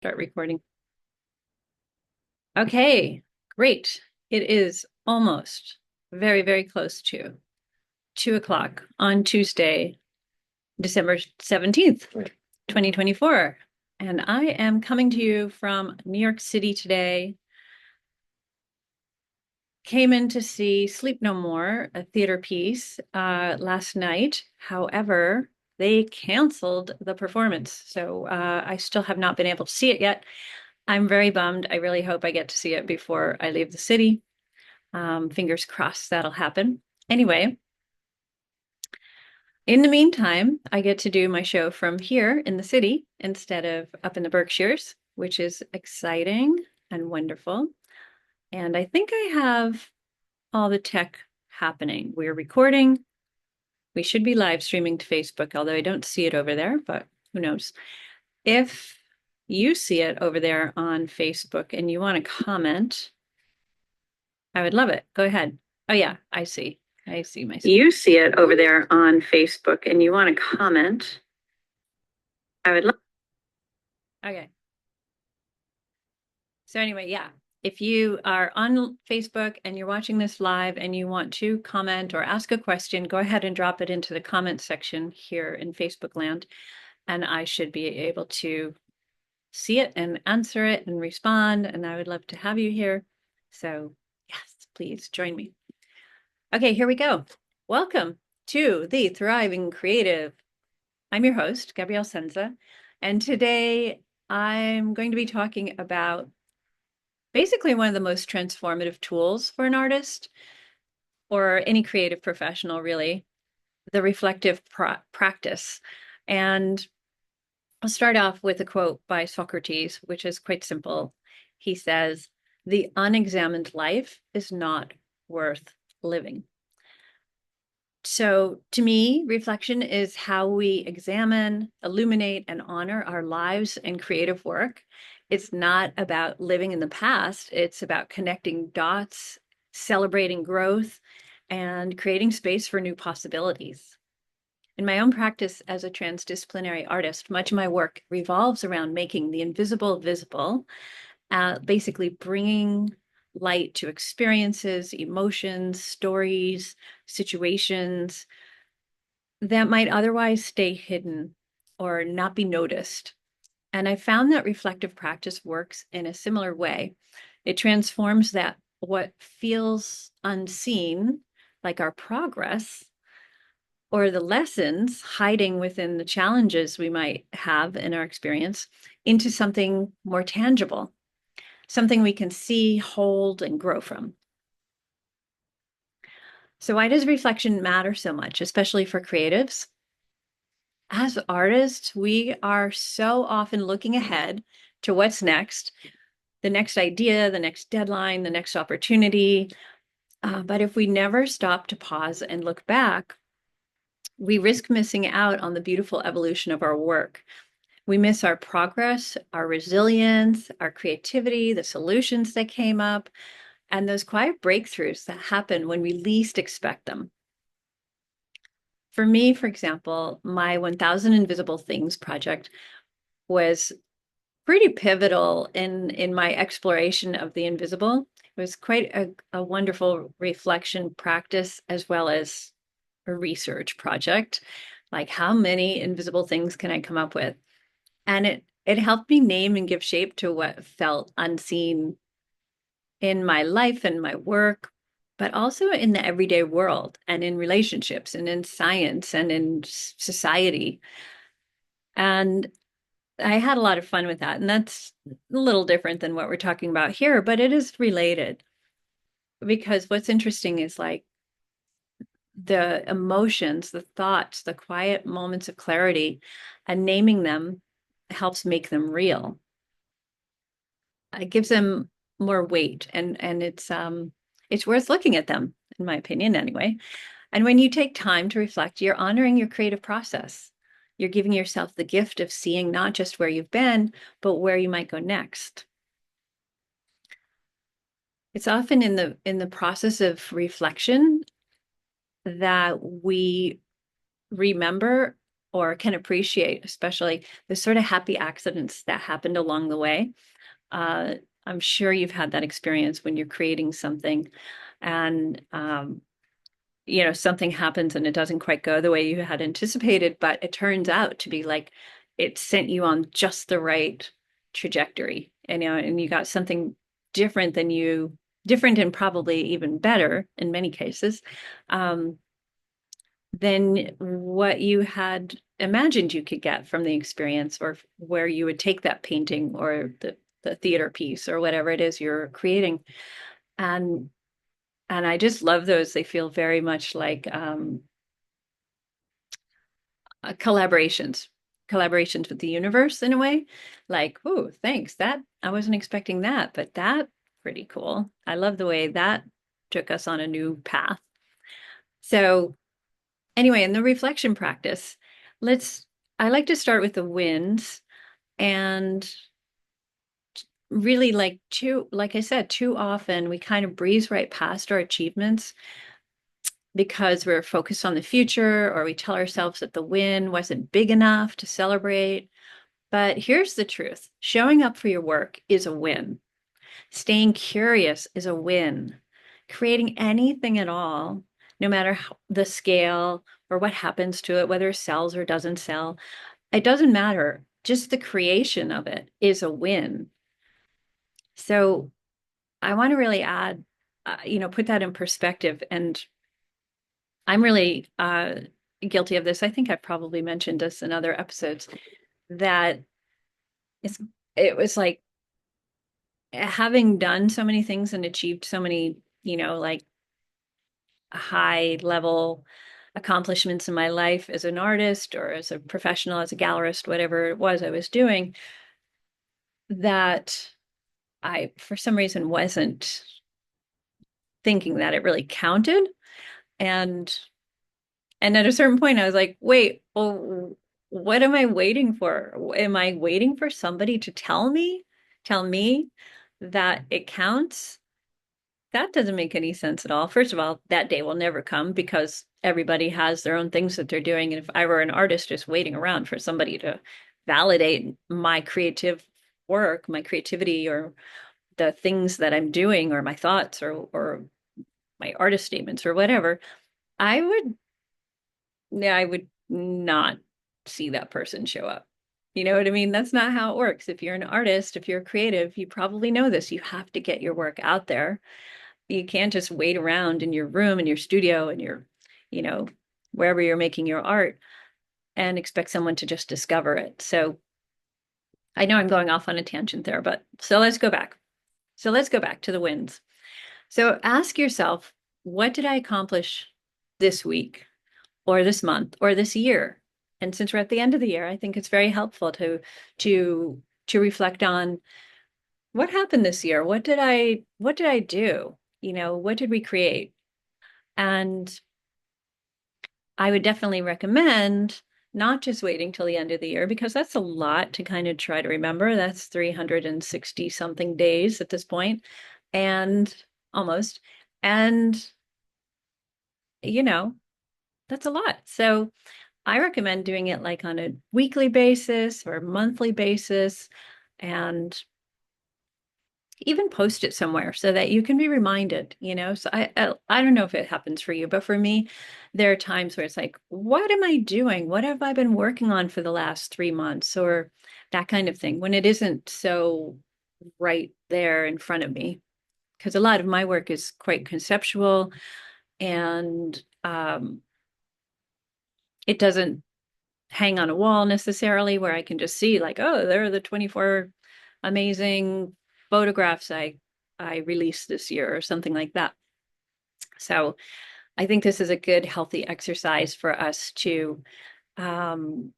Start recording. Okay, great. It is almost very, very close to 2 o'clock on Tuesday, December 17th, 2024. And I am coming to you from New York City today. Came in to see Sleep No More, a theater piece, last night. However, they canceled the performance. So I still have not been able to see it yet. I'm very bummed. I really hope I get to see it before I leave the city. Fingers crossed that'll happen. Anyway, in the meantime, I get to do my show from here in the city instead of up in the Berkshires, which is exciting and wonderful. And I think I have all the tech happening. We're recording. We should be live streaming to Facebook, although I don't see it over there, but who knows? If you see it over there on Facebook and you want to comment, I would love it. Go ahead. Oh, yeah, I see. I see my screen. You see it over there on Facebook and you want to comment, I would love. Okay. So anyway, yeah, if you are on Facebook and you're watching this live and you want to comment or ask a question, go ahead and drop it into the comment section here in Facebook land, and I should be able to see it and answer it and respond. And I would love to have you here. So yes, please join me. Okay, here we go. Welcome to the Thriving Creative. I'm your host, Gabrielle Senza, and today I'm going to be talking about basically one of the most transformative tools for an artist or any creative professional, really, the reflective practice. And I'll start off with a quote by Socrates, which is quite simple. He says, "The unexamined life is not worth living." So to me, reflection is how we examine, illuminate, and honor our lives and creative work. It's not about living in the past. It's about connecting dots, celebrating growth, and creating space for new possibilities. In my own practice as a transdisciplinary artist, much of my work revolves around making the invisible visible, basically bringing light to experiences, emotions, stories, situations that might otherwise stay hidden or not be noticed. And I found that reflective practice works in a similar way. It transforms that what feels unseen, like our progress, or the lessons hiding within the challenges we might have in our experience, into something more tangible, something we can see, hold, and grow from. So why does reflection matter so much, especially for creatives? As artists, we are so often looking ahead to what's next, the next idea, the next deadline, the next opportunity. But if we never stop to pause and look back, we risk missing out on the beautiful evolution of our work. We miss our progress, our resilience, our creativity, the solutions that came up, and those quiet breakthroughs that happen when we least expect them. For me, for example, my 1000 Invisible Things project was pretty pivotal in my exploration of the invisible. It was quite a wonderful reflection practice as well as a research project. Like, how many invisible things can I come up with? And it helped me name and give shape to what felt unseen in my life and my work, but also in the everyday world and in relationships and in science and in society. And I had a lot of fun with that. And that's a little different than what we're talking about here, but it is related because what's interesting is like the emotions, the thoughts, the quiet moments of clarity, and naming them helps make them real. It gives them more weight, and it's worth looking at them, in my opinion, anyway. And when you take time to reflect, you're honoring your creative process. You're giving yourself the gift of seeing not just where you've been, but where you might go next. It's often in the process of reflection that we remember or can appreciate, especially the sort of happy accidents that happened along the way. Uh, I'm sure you've had that experience when you're creating something and something happens and it doesn't quite go the way you had anticipated, but it turns out to be like it sent you on just the right trajectory. And you got something different than you different and probably even better in many cases um, than what you had imagined you could get from the experience, or where you would take that painting or the theater piece or whatever it is you're creating. And and I just love those. They feel very much like collaborations with the universe in a way. Like, oh, thanks. That I wasn't expecting that, but that pretty cool. I love the way that took us on a new path. So anyway, in the reflection practice, let's I like to start with the wins and really like I said, too often we kind of breeze right past our achievements because we're focused on the future, or we tell ourselves that the win wasn't big enough to celebrate. But here's the truth: showing up for your work is a win. Staying curious is a win. Creating anything at all, no matter the scale or what happens to it, whether it sells or doesn't sell, it doesn't matter. Just the creation of it is a win. So I want to really add, put that in perspective. And I'm really guilty of this. I think I've probably mentioned this in other episodes, that it's, it was like having done so many things and achieved so many, like high level accomplishments in my life as an artist or as a professional, as a gallerist, whatever it was I was doing, that I, for some reason, wasn't thinking that it really counted. And at a certain point, I was like, wait, well, what am I waiting for? Am I waiting for somebody to tell me that it counts? That doesn't make any sense at all. First of all, that day will never come because everybody has their own things that they're doing. And if I were an artist just waiting around for somebody to validate my creative work, my creativity, or the things that I'm doing, or my thoughts, or my artist statements, or whatever, I would, yeah, I would not see that person show up. You know what I mean? That's not how it works. If you're an artist, if you're creative, you probably know this. You have to get your work out there. You can't just wait around in your room, in your studio, in your, you know, wherever you're making your art and expect someone to just discover it. So I know I'm going off on a tangent there, but so let's go back. So let's go back to the wins. So ask yourself, what did I accomplish this week or this month or this year? And since we're at the end of the year, I think it's very helpful to reflect on what happened this year. What did I do? What did we create? And I would definitely recommend not just waiting till the end of the year, because that's a lot to kind of try to remember. That's 360 something days at this point, and almost. And, you know, that's a lot. So I recommend doing it like on a weekly basis or monthly basis, and even post it somewhere so that you can be reminded. So I don't know if it happens for you, but for me, there are times where it's like, what am I doing? What have I been working on for the last 3 months, or that kind of thing, when it isn't so right there in front of me. Because a lot of my work is quite conceptual, and it doesn't hang on a wall necessarily where I can just see like, oh, there are the 24 amazing photographs I released this year or something like that. So I think this is a good, healthy exercise for us to um,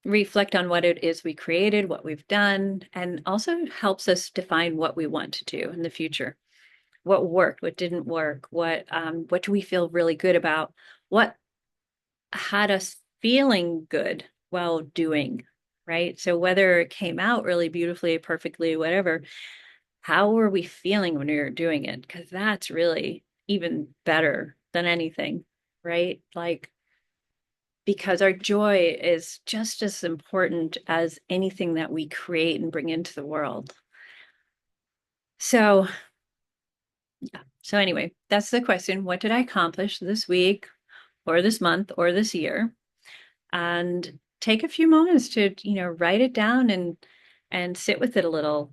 reflect on what it is we created, what we've done, and also helps us define what we want to do in the future. What worked, what didn't work, what do we feel really good about, what had us feeling good while doing, right? So whether it came out really beautifully, perfectly, whatever, how were we feeling when we were doing it? Because that's really even better than anything, right? Like because our joy is just as important as anything that we create and bring into the world. So, yeah. So anyway, that's the question. What did I accomplish this week or this month or this year? And take a few moments to, write it down and sit with it a little.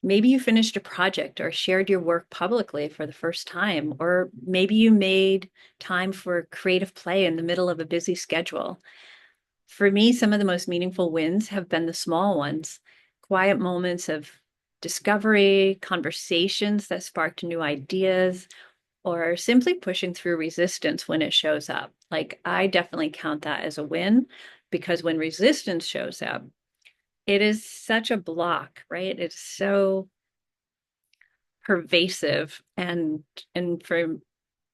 Maybe you finished a project or shared your work publicly for the first time, or maybe you made time for creative play in the middle of a busy schedule. For me, some of the most meaningful wins have been the small ones, quiet moments of discovery, conversations that sparked new ideas, or simply pushing through resistance when it shows up. Like, I definitely count that as a win because when resistance shows up, it is such a block, right? It's so pervasive and for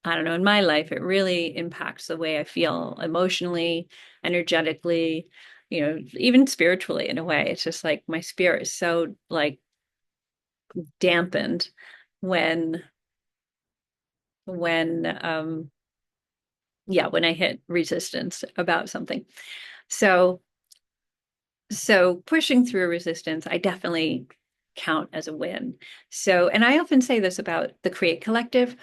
I don't know, in my life, it really impacts the way I feel emotionally, energetically, even spiritually in a way. It's just like my spirit is so like dampened when when yeah, when I hit resistance about something. So so pushing through resistance, I definitely count as a win. So, and I often say this about the Create Collective.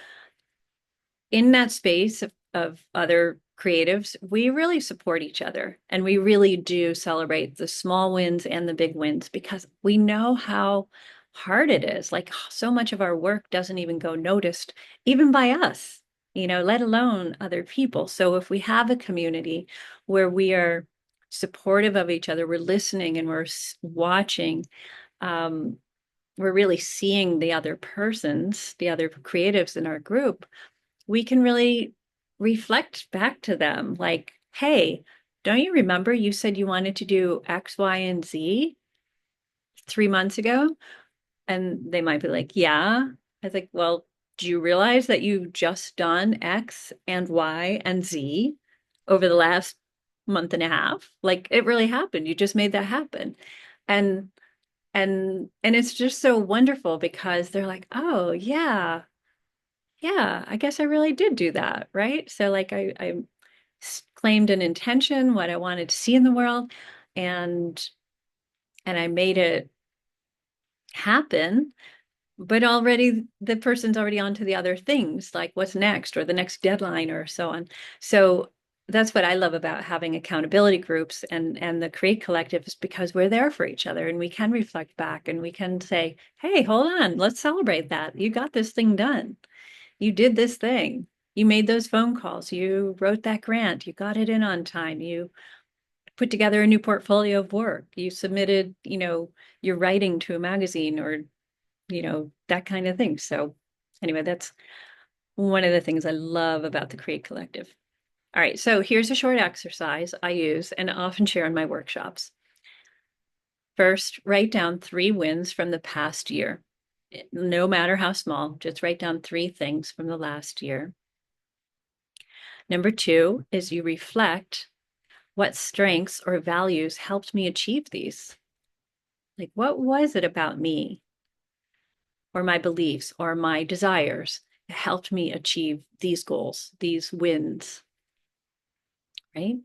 In that space of other creatives, we really support each other and we really do celebrate the small wins and the big wins because we know how hard it is. Like so much of our work doesn't even go noticed, even by us, let alone other people. So if we have a community where we are supportive of each other, we're listening and we're watching, um, we're really seeing the other persons, the other creatives in our group, we can really reflect back to them like, hey, don't you remember you said you wanted to do X, Y, and Z 3 months ago? And they might be like, yeah. I was like, well, do you realize that you've just done X and Y and Z over the last month and a half? Like it really happened. You just made that happen. And and it's just so wonderful because they're like, oh yeah, I guess I really did do that, right? So like I claimed an intention, what I wanted to see in the world, and and I made it happen, but already the person's already on to the other things, like what's next or the next deadline or so on. So that's what I love about having accountability groups and the Create Collective is because we're there for each other and we can reflect back and we can say, hey, hold on, let's celebrate that. You got this thing done. You did this thing. You made those phone calls. You wrote that grant. You got it in on time. You put together a new portfolio of work. You submitted, your writing to a magazine or, that kind of thing. So anyway, that's one of the things I love about the Create Collective. All right, so here's a short exercise I use and often share in my workshops. First, write down 3 wins from the past year. No matter how small, just write down 3 things from the last year. Number 2 is you reflect what strengths or values helped me achieve these. Like, what was it about me or my beliefs or my desires that helped me achieve these goals, these wins, right?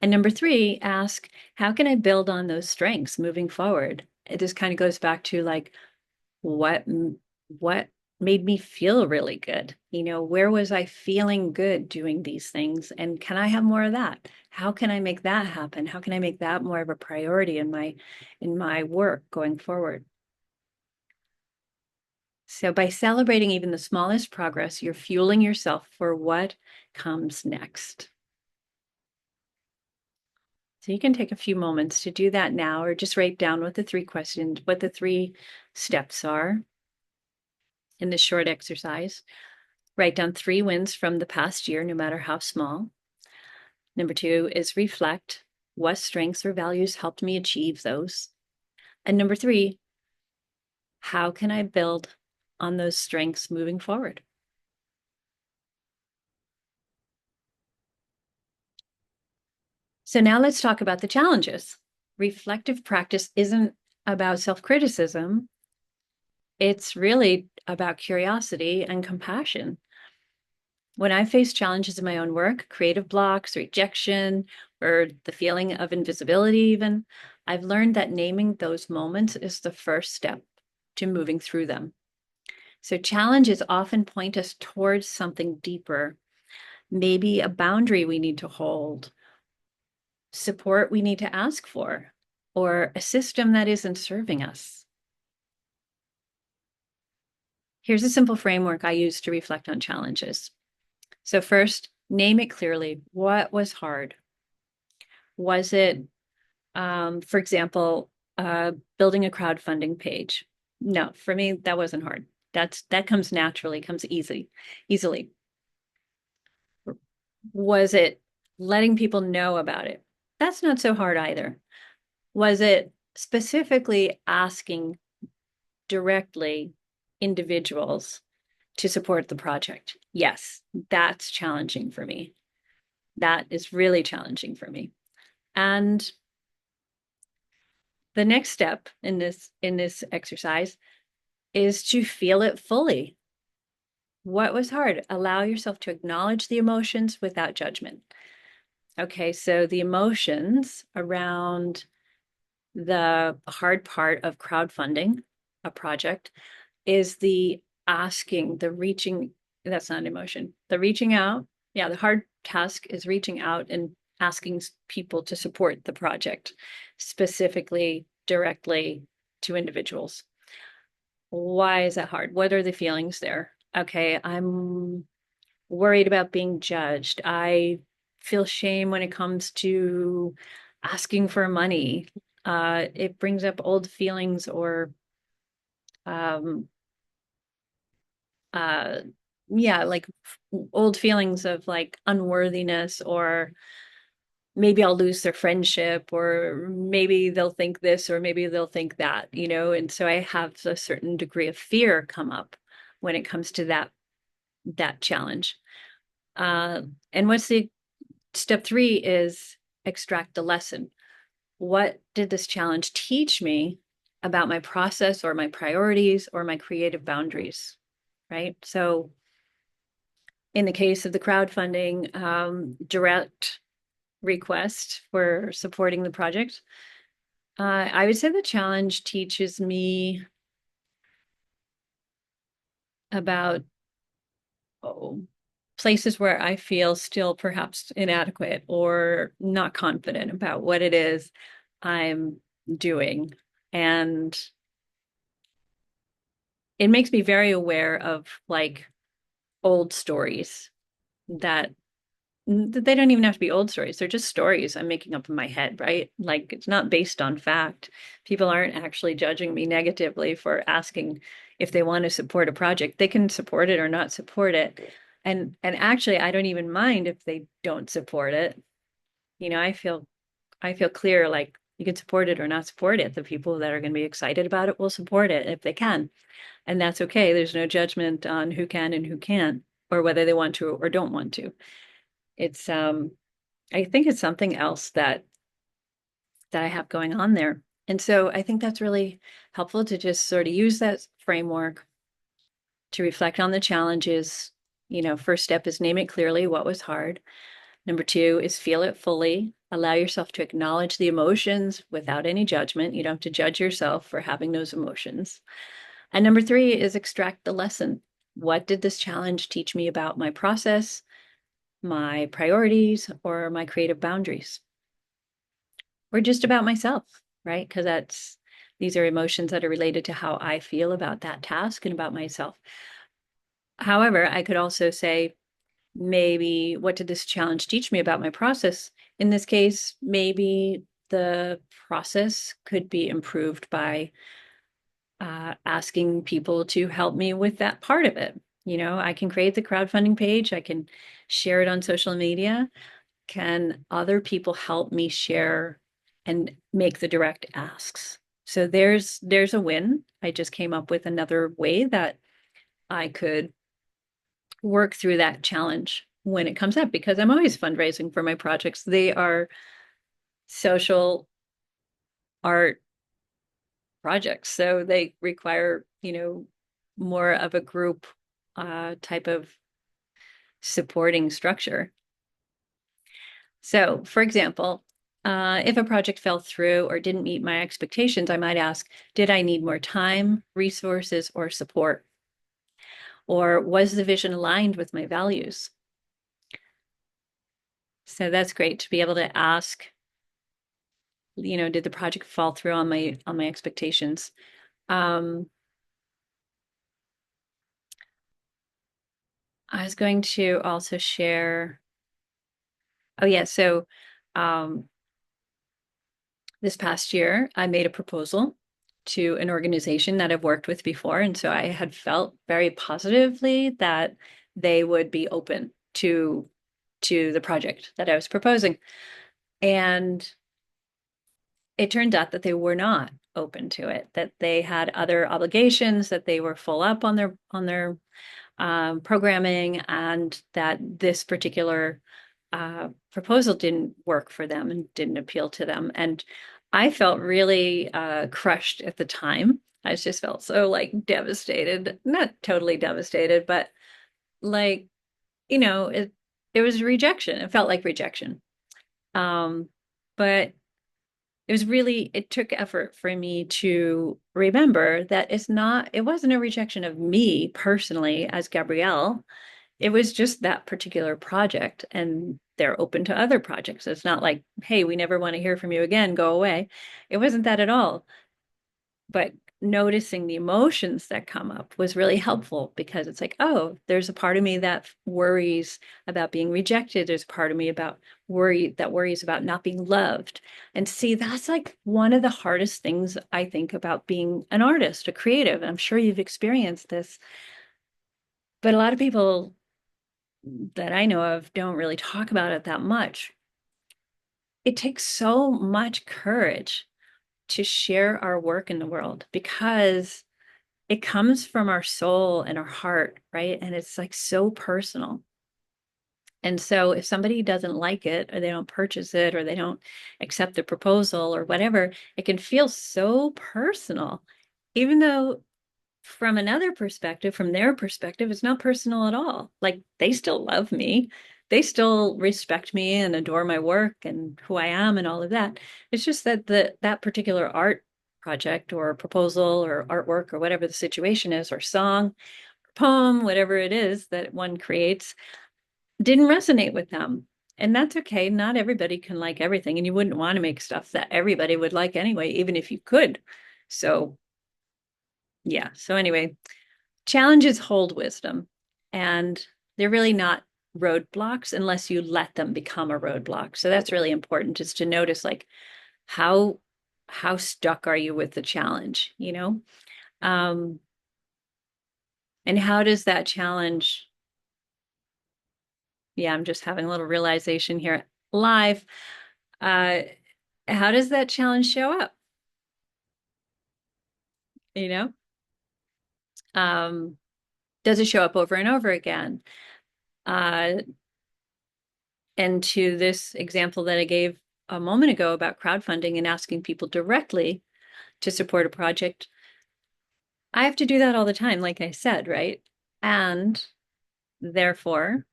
And number 3, ask, how can I build on those strengths moving forward? It just kind of goes back to like, what what made me feel really good? Where was I feeling good doing these things? And can I have more of that? How can I make that happen? How can I make that more of a priority in my work going forward? So by celebrating even the smallest progress, you're fueling yourself for what comes next. So you can take a few moments to do that now, or just write down what the 3 questions, what the 3 steps are in this short exercise. Write down 3 wins from the past year, no matter how small. Number 2 is reflect what strengths or values helped me achieve those. And number 3, how can I build on those strengths moving forward? So now let's talk about the challenges. Reflective practice isn't about self-criticism. It's really about curiosity and compassion. When I face challenges in my own work, creative blocks, rejection, or the feeling of invisibility, even, I've learned that naming those moments is the first step to moving through them. So, challenges often point us towards something deeper, maybe a boundary we need to hold, support we need to ask for, or a system that isn't serving us. Here's a simple framework I use to reflect on challenges. So, first, name it clearly. What was hard? Was it, for example, building a crowdfunding page? No, for me, that wasn't hard. That comes naturally, comes easily. Was it letting people know about it? That's not so hard either. Was it specifically asking directly individuals to support the project? Yes, that's challenging for me. That is really challenging for me. And the next step in this exercise is to feel it fully. What was hard? Allow yourself to acknowledge the emotions without judgment. Okay, so the emotions around the hard part of crowdfunding a project is the asking, the reaching. That's not an emotion. The reaching out. Yeah, the hard task is reaching out and asking people to support the project, specifically, directly to individuals. Why is that hard? What are the feelings there? Okay, I'm worried about being judged. I feel shame when it comes to asking for money. It brings up old feelings or um, uh yeah, like old feelings of like unworthiness, or maybe I'll lose their friendship, or maybe they'll think this or maybe they'll think that, and so I have a certain degree of fear come up when it comes to that challenge. uh and what's the step 3 is extract the lesson. What did this challenge teach me about my process or my priorities or my creative boundaries? Right, so in the case of the crowdfunding, direct request for supporting the project, I would say the challenge teaches me about oh, places where I feel still perhaps inadequate or not confident about what it is I'm doing. And it makes me very aware of like old stories that they don't even have to be old stories. They're just stories I'm making up in my head, right? Like it's not based on fact. People aren't actually judging me negatively for asking if they want to support a project. They can support it or not support it. And actually I don't even mind if they don't support it. I feel clear, like you can support it or not support it. The people that are going to be excited about it will support it if they can. And that's okay. There's no judgment on who can and who can't, or whether they want to or don't want to. It's I think it's something else that I have going on there. And so I think that's really helpful to just sort of use that framework to reflect on the challenges. First step is name it clearly what was hard. Number 2 is feel it fully. Allow yourself to acknowledge the emotions without any judgment. You don't have to judge yourself for having those emotions. And number 3 is extract the lesson. What did this challenge teach me about my process, my priorities, or my creative boundaries? Or just about myself, right? Because these are emotions that are related to how I feel about that task and about myself. However, I could also say, maybe what did this challenge teach me about my process? In this case, maybe the process could be improved by asking people to help me with that part of it. I can create the crowdfunding page, I can share it on social media. Can other people help me share and make the direct asks? So there's a win. I just came up with another way that I could work through that challenge when it comes up, because I'm always fundraising for my projects. They are social art projects, so they require, more of a group type of supporting structure. So, for example, if a project fell through or didn't meet my expectations, I might ask, did I need more time, resources, or support? Or was the vision aligned with my values? So that's great to be able to ask, did the project fall through on my expectations? I was going to also share, oh yeah, so um, this past year, I made a proposal to an organization that I've worked with before. And so I had felt very positively that they would be open to the project that I was proposing. And it turned out that they were not open to it, that they had other obligations, that they were full up on their programming, and that this particular proposal didn't work for them and didn't appeal to them. And I felt really crushed at the time. I just felt so like devastated, not totally devastated, but like, it was rejection. It felt like rejection. Um, but it took effort for me to remember that it wasn't a rejection of me personally as Gabrielle. It was just that particular project, and they're open to other projects. It's not like, hey, we never want to hear from you again, go away. It wasn't that at all. But noticing the emotions that come up was really helpful, because it's like, oh, there's a part of me that worries about being rejected. There's a part of me about worries about not being loved. And see, that's like one of the hardest things I think about being an artist, a creative. I'm sure you've experienced this, but a lot of people that I know of don't really talk about it that much. It takes so much courage to share our work in the world, because it comes from our soul and our heart, right? And it's like so personal. And so if somebody doesn't like it, or they don't purchase it, or they don't accept the proposal or whatever, it can feel so personal, even though from another perspective, from their perspective, it's not personal at all. Like, they still love me. They still respect me and adore my work and who I am and all of that. It's just that that particular art project or proposal or artwork or whatever the situation is, or song, or poem, whatever it is that one creates, didn't resonate with them. And that's okay. Not everybody can like everything. And you wouldn't want to make stuff that everybody would like anyway, even if you could. So, yeah. So, anyway, challenges hold wisdom, and they're really not roadblocks unless you let them become a roadblock. So that's really important, is to notice, like, how stuck are you with the challenge, Um, and how does that challenge, yeah, I'm just having a little realization here live. Uh, how does that challenge show up? You know? Um, does it show up over and over again? Uh, And to this example that I gave a moment ago about crowdfunding and asking people directly to support a project, I have to do that all the time, like I said, right? And therefore,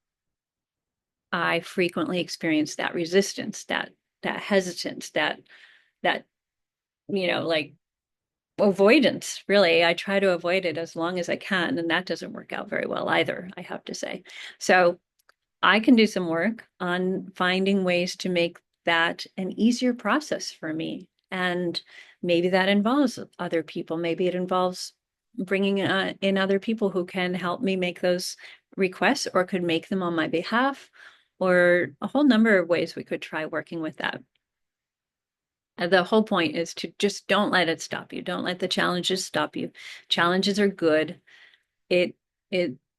I frequently experience that resistance, that hesitance, that like avoidance. Really, I try to avoid it as long as I can, and that doesn't work out very well either, I have to say. So I can do some work on finding ways to make that an easier process for me. And maybe that involves other people. Maybe it involves bringing in other people who can help me make those requests, or could make them on my behalf, or a whole number of ways we could try working with that. The whole point is to just don't let it stop you. Don't let the challenges stop you. Challenges are good. It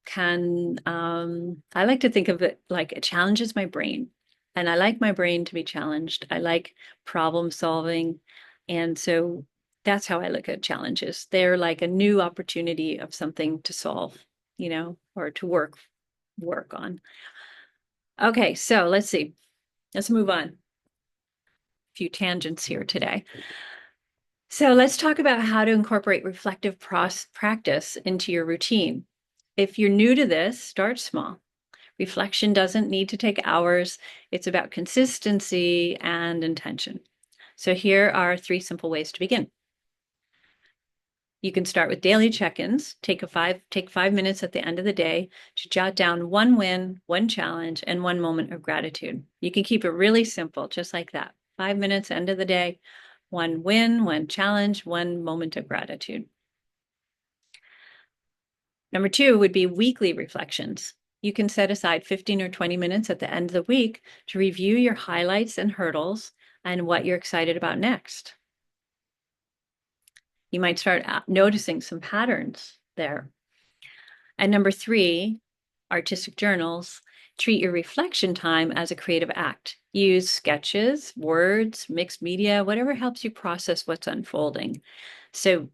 can I like to think of it like it challenges my brain, and I like my brain to be challenged. I like problem solving, and so that's how I look at challenges. They're like a new opportunity of something to solve, or to work on. Okay, so let's see, let's move on. A few tangents here today. So let's talk about how to incorporate reflective practice into your routine. If you're new to this, start small. Reflection doesn't need to take hours. It's about consistency and intention. So here are 3 simple ways to begin. You can start with daily check-ins. Take 5 minutes at the end of the day to jot down one win, one challenge, and one moment of gratitude. You can keep it really simple, just like that. 5 minutes, end of the day, one win, one challenge, one moment of gratitude. Number 2 would be weekly reflections. You can set aside 15 or 20 minutes at the end of the week to review your highlights and hurdles and what you're excited about next. You might start noticing some patterns there. And number 3, artistic journals. Treat your reflection time as a creative act. Use sketches, words, mixed media, whatever helps you process what's unfolding. So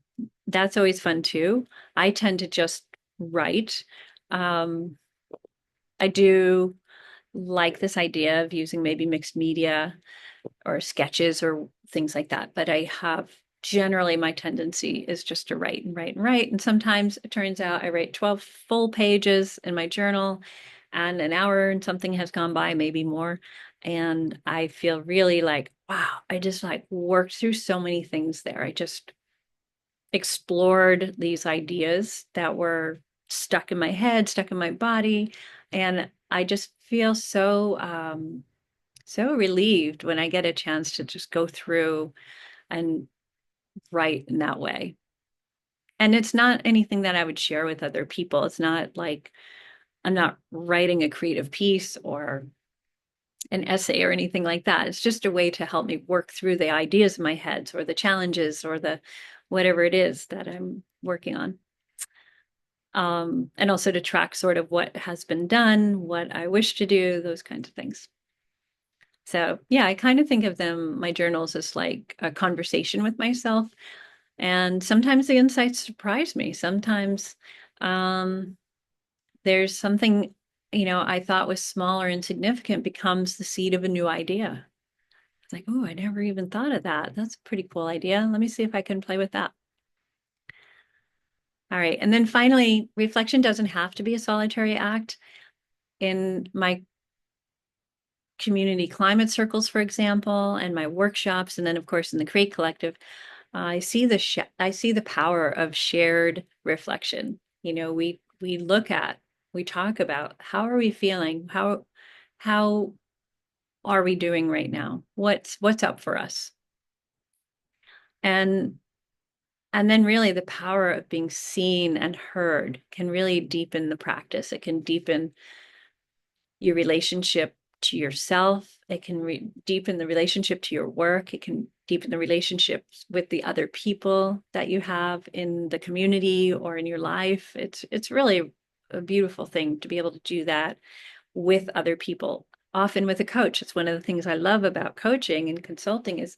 that's always fun too. I tend to just write. I do like this idea of using maybe mixed media or sketches or things like that. But I have generally my tendency is just to write and write and write. And sometimes it turns out I write 12 full pages in my journal and an hour and something has gone by, maybe more. And I feel really like, wow, I just like worked through so many things there. I just explored these ideas that were stuck in my head, stuck in my body. And I just feel so relieved when I get a chance to just go through and write in that way. And it's not anything that I would share with other people. It's not like I'm not writing a creative piece or an essay or anything like that. It's just a way to help me work through the ideas in my head or the challenges or the whatever it is that I'm working on. And also to track sort of what has been done, what I wish to do, those kinds of things. So yeah, I kind of think of them, my journals, as like a conversation with myself. And sometimes the insights surprise me. Sometimes there's something, I thought was small or insignificant becomes the seed of a new idea. It's like, oh, I never even thought of that. That's a pretty cool idea. Let me see if I can play with that. All right. And then finally, reflection doesn't have to be a solitary act. In my community climate circles, for example, and my workshops, and then of course in the Create Collective, I see the power of shared reflection. We talk about how are we feeling? How are we doing right now? What's up for us? And then really the power of being seen and heard can really deepen the practice. It can deepen your relationship to yourself. It can deepen the relationship to your work. It can deepen the relationships with the other people that you have in the community or in your life. It's really a beautiful thing to be able to do that with other people, often with a coach. It's one of the things I love about coaching and consulting is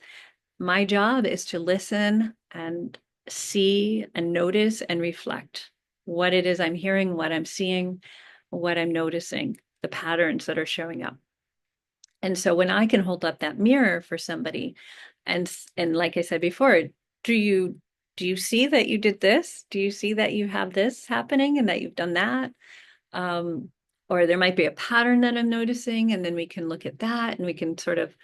my job is to listen and see and notice and reflect what it is I'm hearing, what I'm seeing, what I'm noticing, the patterns that are showing up. And so when I can hold up that mirror for somebody and like I said before, do you see that you did this? Do you see that you have this happening and that you've done that? Or there might be a pattern that I'm noticing, and then we can look at that and we can sort of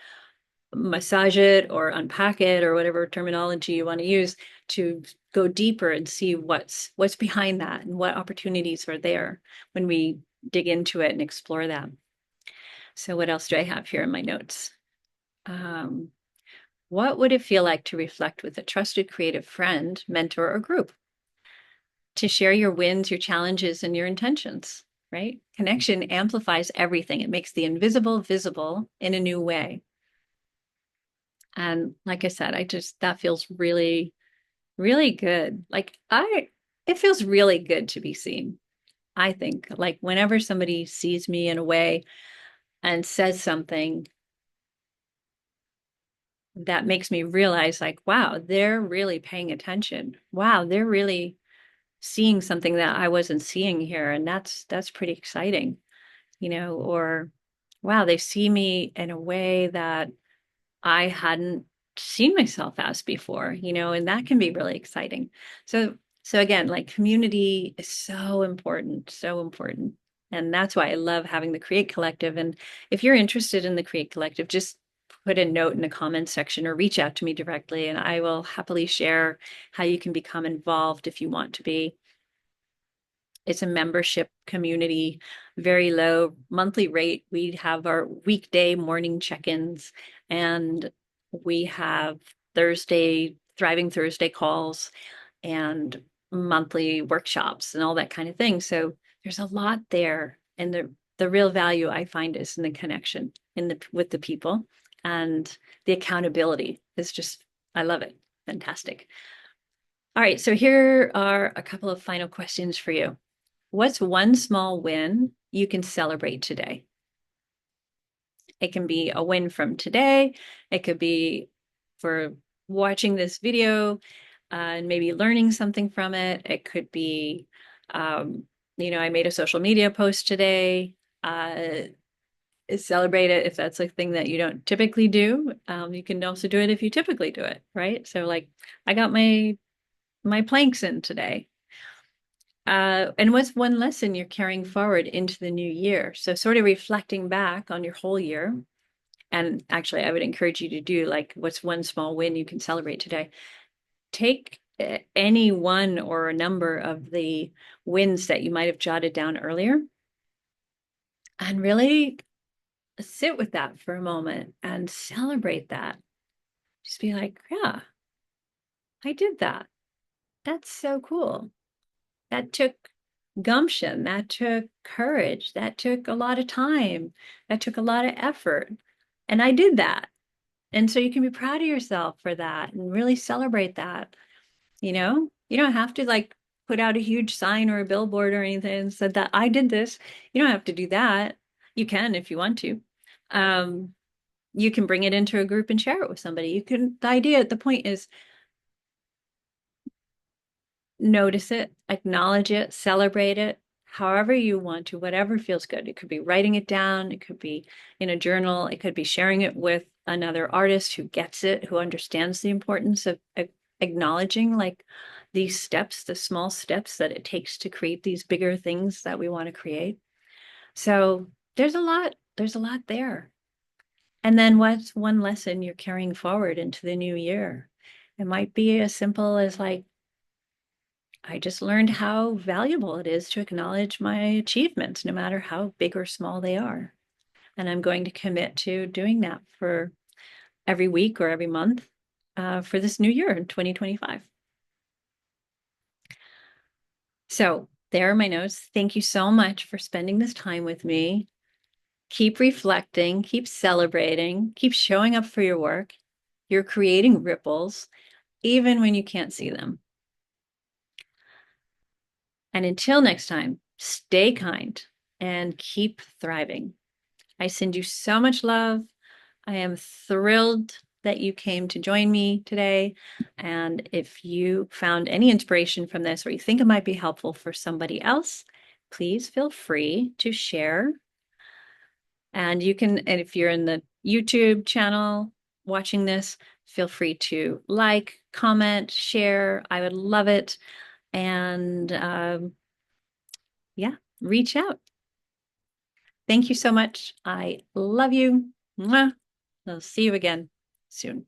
massage it or unpack it or whatever terminology you want to use to go deeper and see what's behind that and what opportunities are there when we dig into it and explore them. So what else do I have here in my notes? What would it feel like to reflect with a trusted creative friend, mentor, or group? To share your wins, your challenges, and your intentions, right? Connection amplifies everything. It makes the invisible visible in a new way. And like I said, that feels really, really good. It feels really good to be seen. I think like whenever somebody sees me in a way and says something that makes me realize like, wow, they're really paying attention. Wow, they're really seeing something that I wasn't seeing here. And that's pretty exciting, or wow, they see me in a way that I hadn't seen myself as before, and that can be really exciting. So again, like community is so important, so important. And that's why I love having the Create Collective. And if you're interested in the Create Collective, just put a note in the comments section or reach out to me directly, and I will happily share how you can become involved if you want to be. It's a membership community, very low monthly rate. We have our weekday morning check-ins, and we have Thriving Thursday calls and monthly workshops and all that kind of thing. So there's a lot there. And the real value I find is in the connection with the people, and the accountability is just, I love it. Fantastic. All right, so here are a couple of final questions for you. What's one small win you can celebrate today? It can be a win from today. It could be for watching this video and maybe learning something from it. It could be, I made a social media post today. Celebrate it if that's a thing that you don't typically do. You can also do it if you typically do it, right? So like I got my planks in today. And what's one lesson you're carrying forward into the new year? So sort of reflecting back on your whole year. And actually, I would encourage you to do like, what's one small win you can celebrate today? Take any one or a number of the wins that you might have jotted down earlier and really sit with that for a moment and celebrate that. Just be like, yeah, I did that. That's so cool. That took gumption, that took courage, that took a lot of time, that took a lot of effort. And I did that. And so you can be proud of yourself for that and really celebrate that. You don't have to like put out a huge sign or a billboard or anything and said that I did this. You don't have to do that. You can if you want to. Um, you can bring it into a group and share it with somebody. The point is notice it, acknowledge it, celebrate it, however you want to, whatever feels good. It could be writing it down, it could be in a journal, it could be sharing it with another artist who gets it, who understands the importance of acknowledging like these steps, the small steps that it takes to create these bigger things that we want to create. So there's a lot there. And then what's one lesson you're carrying forward into the new year? It might be as simple as like, I just learned how valuable it is to acknowledge my achievements, no matter how big or small they are. And I'm going to commit to doing that for every week or every month for this new year in 2025. So there are my notes. Thank you so much for spending this time with me. Keep reflecting, keep celebrating, keep showing up for your work. You're creating ripples, even when you can't see them. And until next time, stay kind and keep thriving. I send you so much love. I am thrilled that you came to join me today. And if you found any inspiration from this or you think it might be helpful for somebody else, please feel free to share. And if you're in the YouTube channel watching this, feel free to like, comment, share. I would love it. And yeah, reach out. Thank you so much. I love you. Mwah. I'll see you again soon.